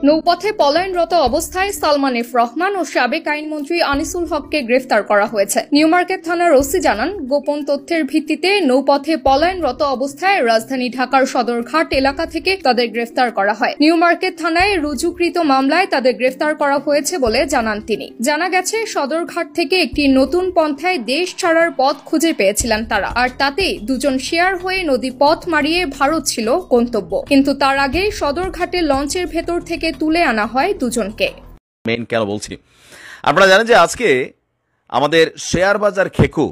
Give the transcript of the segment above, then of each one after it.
নৌপথে পলায়নরত অবস্থায় সালমান এফ রহমান ও সাবেক আইনমন্ত্রী আনিসুল হককে গ্রেফতার করা হয়েছে। নিউ মার্কেট থানার ওসি জানান, গোপন তথ্যের ভিত্তিতে নৌপথে পলায়নরত অবস্থায় রাজধানী ঢাকার সদরঘাট এলাকা থেকে তাদের গ্রেফতার করা হয়। নিউ মার্কেট থানায় রুজুকৃত মামলায় তাদের গ্রেফতার করা হয়েছে বলে জানান তিনি। জানা গেছে, সদরঘাট থেকে একটি নতুন পন্থায় দেশ ছাড়ার পথ খুঁজে পেয়েছিলেন তারা, আর তাতেই দুজন শেয়ার হয়ে নদী পথ মারিয়ে ভারত ছিল গন্তব্য। কিন্তু তার আগে সদরঘাটে লঞ্চের ভেতর থেকে তুলে আনা হয় দুজনকে। মেইন কেন বলছি, আপনারা জানেন যে আজকে আমাদের শেয়ার বাজার খেকু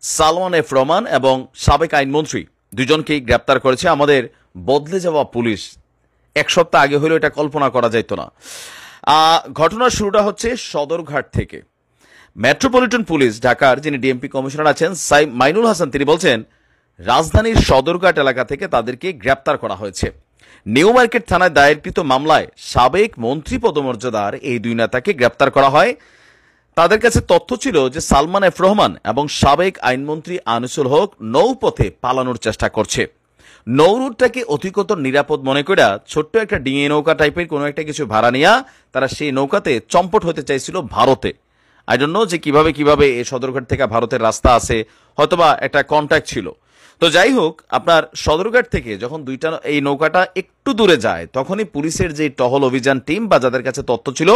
সালমান এফ রহমান এবং সাবেক আইনমন্ত্রী দুজনকেই গ্রেপ্তার করেছে আমাদের বদলে যাওয়া পুলিশ। এক সপ্তাহ আগে হলেও এটা কল্পনা করা যেত না। ঘটনার শুরুটা হচ্ছে সদরঘাট থেকে। মেট্রোপলিটন পুলিশ ঢাকার যিনি ডিএমপি কমিশনার আছেন মাইনুল হাসান, তিনি বলছেন রাজধানীর সদরঘাট এলাকা থেকে তাদেরকে গ্রেপ্তার করা হয়েছে। নিউ মার্কেট থানায় দায়েরকৃত মামলায় সাবেক মন্ত্রী পদমর্যাদার এই দুই নেতাকে গ্রেপ্তার করা হয়। তাদের কাছে তথ্য ছিল যে সালমান এফ রহমান এবং সাবেক আইনমন্ত্রী আনিসুল হক নৌপথে পালানোর চেষ্টা করছে। নৌরুটটাকে অধিকতর নিরাপদ মনে করে ছোট্ট একটা ডিঙি নৌকা টাইপের কোনো একটা কিছু ভাড়া নিয়ে তারা সেই নৌকাতে চম্পট হতে চাইছিল ভারতে। আই ডোন্ট নো যে কিভাবে এই সদরঘাট থেকে ভারতের রাস্তা আছে, হয়তোবা একটা কন্ট্যাক্ট ছিল। তো যাই হোক, আপনার সদরঘাট থেকে যখন এই নৌকাটা একটু দূরে যায়, তখনই পুলিশের যে টহল অভিযান টিম বা যাদের কাছে তথ্য ছিল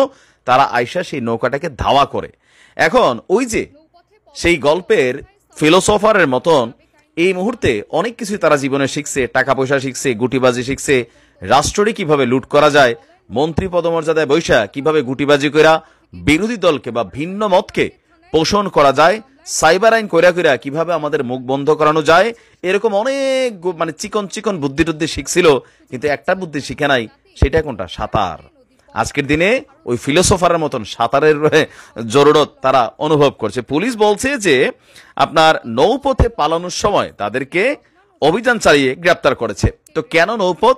তারা আইসা সেই নৌকাটাকে ধাওয়া করে। এখন ওই যে সেই গল্পের ফিলোসফারের মতন এই মুহূর্তে অনেক কিছুই তারা জীবনে শিখছে, টাকা পয়সা শিখছে, গুটিবাজি শিখছে, রাষ্ট্রটি কিভাবে লুট করা যায়, মন্ত্রী পদমর্যাদায় বৈশা কিভাবে গুটিবাজি করা বিরোধী দলকে বা ভিন্ন মতকে পোষণ করা যায়, সাইবার আইন কইরা কিভাবে আমাদের মুখ বন্ধ করানো যায়, এরকম অনেক চিকন বুদ্ধি টুদ্ধি শিখছিল। কিন্তু একটা বুদ্ধি শিখে নাই, সেটা কোনটা? সাঁতার। আজকের দিনে ওই ফিলোসফারের মতন সাঁতারের জরুরত তারা অনুভব করছে। পুলিশ বলছে যে আপনার নৌপথে পালানোর সময় তাদেরকে অভিযান চালিয়ে গ্রেপ্তার করেছে। তো কেন নৌপথ?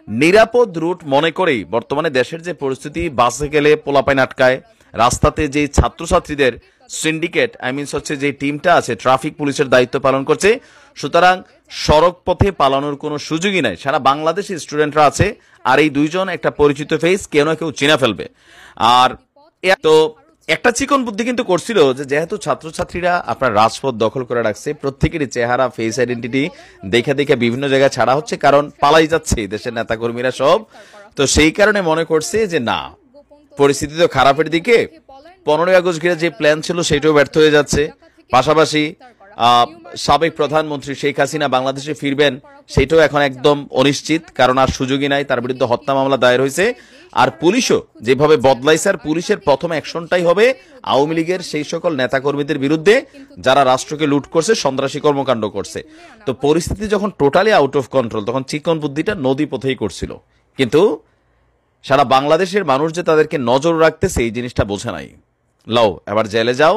নিরাপদ রুট মনে করেই বর্তমানে দেশের যে পরিস্থিতি, বাসে গেলে পোলাপাইন আটকায়, রাস্তাতে যে ছাত্রছাত্রীদের সিন্ডিকেট হচ্ছে যে টিমটা আছে ট্রাফিক পুলিশের দায়িত্ব পালন করছে, সুতরাং সড়ক পথে পালানোর কোনো সুযোগই নাই। সারা বাংলাদেশের স্টুডেন্টরা আছে, আর এই দুইজন একটা পরিচিত ফেস, কেউ না কেউ চিনা ফেলবে। আর তো একটা চিকন বুদ্ধি কিন্তু করছিল যে যেহেতু ছাত্রছাত্রীরা আপনার রাজপথ দখল করে রাখছে, প্রত্যেকেরই চেহারা, ফেস আইডেন্টিটি দেখে বিভিন্ন জায়গায় ছাড়া হচ্ছে, কারণ পালাই যাচ্ছে দেশের নেতাকর্মীরা সব। তো সেই কারণে মনে করছে যে না, পরিস্থিতি তো খারাপের দিকে, 15ই আগস্ট ঘিরে যে প্ল্যান ছিল সেটাও ব্যর্থ হয়ে যাচ্ছে। পাশাপাশি সাবেক প্রধানমন্ত্রী শেখ হাসিনা বাংলাদেশে ফিরবেন সেটাও এখন একদম অনিশ্চিত, কারণ আর সুযোগই নাই। তার বিরুদ্ধে হত্যা মামলা দায়ের হয়েছে। আর পুলিশও যেভাবে বদলাইছে, আর পুলিশের প্রথম অ্যাকশনটাই হবে আওয়ামী লীগের সেই সকল নেতাকর্মীদের বিরুদ্ধে যারা রাষ্ট্রকে লুট করছে, সন্ত্রাসী কর্মকাণ্ড করছে। তো পরিস্থিতি যখন টোটালি আউট অফ কন্ট্রোল, তখন চিকন বুদ্ধিটা নদী পথেই করছিল। কিন্তু সারা বাংলাদেশের মানুষ যে তাদেরকে নজর রাখতেছে এই জিনিসটা বোঝে নাই। লও এবার জেলে যাও।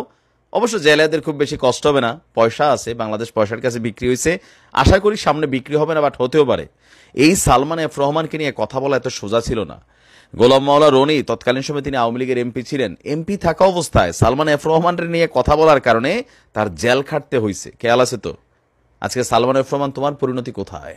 অবশ্য জেলেদের খুব বেশি কষ্ট হবে না, পয়সা আছে, বাংলাদেশ পয়সার কাছে বিক্রি হয়েছে। আশা করি সামনে বিক্রি হবে না, বাট হতেও পারে। এই সালমান এফ রহমানকে নিয়ে কথা বলা এত সোজা ছিল না। গোলাম মাওলা রনি তৎকালীন সময় তিনি আওয়ামী লীগের এমপি ছিলেন। এমপি থাকা অবস্থায় সালমান এফ রহমানের নিয়ে কথা বলার কারণে তার জেল খাটতে হয়েছে। খেয়াল আছে তো? আজকে সালমান এফ রহমান, তোমার পরিণতি কোথায়?